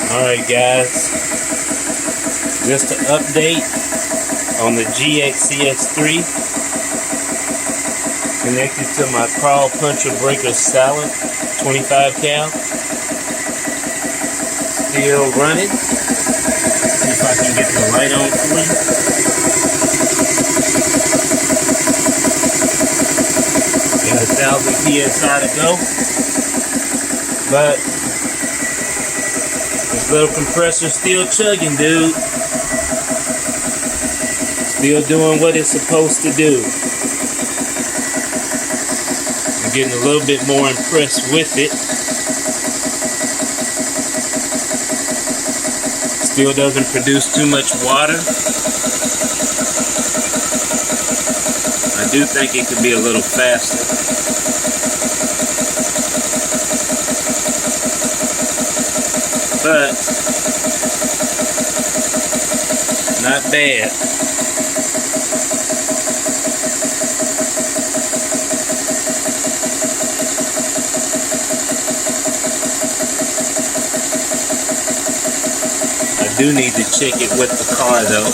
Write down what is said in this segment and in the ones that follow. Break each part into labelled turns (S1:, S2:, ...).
S1: Alright guys, just an update on the CS3 connected to my crawl puncher breaker salad 25 cal. Still running. See if I can get the light on for you. Got 1,000 PSI to go, but this little compressor still chugging, dude. Still doing what it's supposed to do. I'm getting a little bit more impressed with it. Still doesn't produce too much water. I do think it could be a little faster. But not bad. I do need to check it with the car though.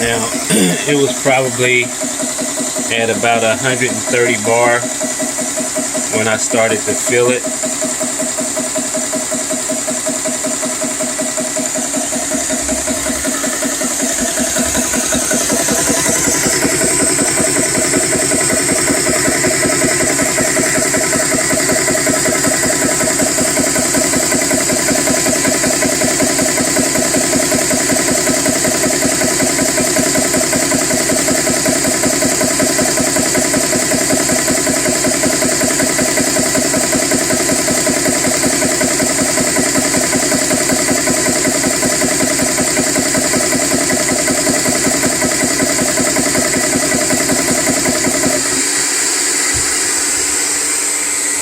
S1: Now, it was probably at about 130 bar when I started to feel it.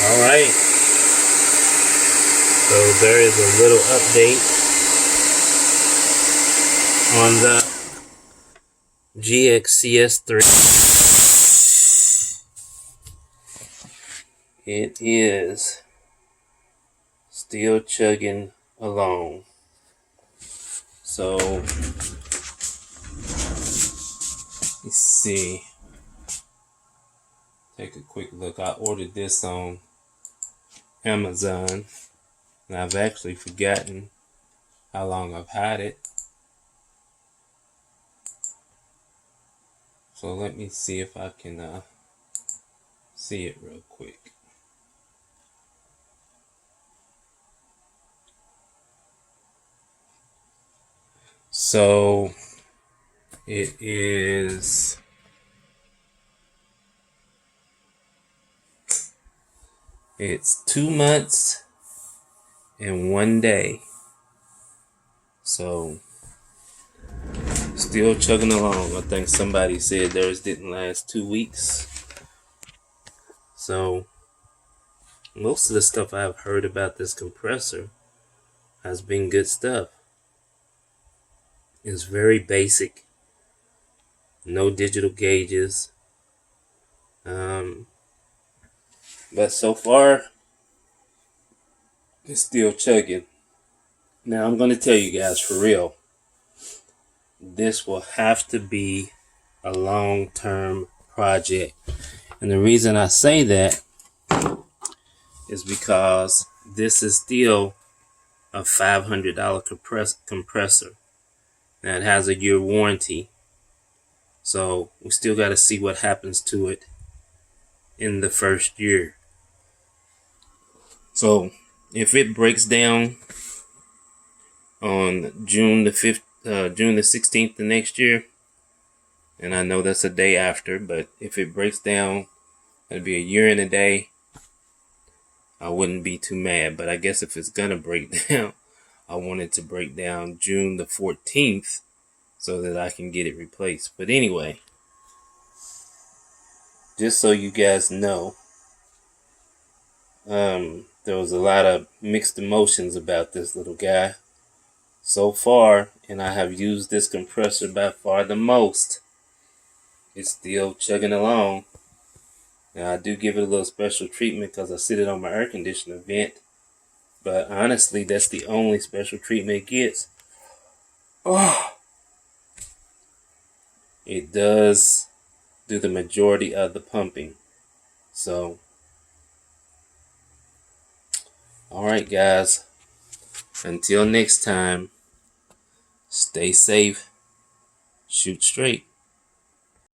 S1: Alright, so there is a little update on the CS3. It is still chugging along. So, let's see. Take a quick look. I ordered this on Amazon, and I've actually forgotten how long I've had it. So let me see if I can see it real quick. So it is it's 2 months and 1 day. So still chugging along. I think somebody said theirs didn't last 2 weeks. So most of the stuff I've heard about this compressor has been good stuff. It's very basic. No digital gauges. But so far, it's still chugging. Now I'm going to tell you guys for real, this will have to be a long-term project. And the reason I say that is because this is still a $500 compressor. Now it has a year warranty. So we still got to see what happens to it in the first year. So if it breaks down on June the 16th the next year, and I know that's a day after, but if it breaks down, it'll be a year and a day. I wouldn't be too mad, but I guess if it's gonna break down, I want it to break down June the 14th so that I can get it replaced. But anyway, just so you guys know, There was a lot of mixed emotions about this little guy so far, and I have used this compressor by far the most. It's still chugging along. Now I do give it a little special treatment because I sit it on my air conditioner vent, but honestly that's the only special treatment it gets. Oh, it does do the majority of the pumping. So alright guys, until next time, stay safe, shoot straight.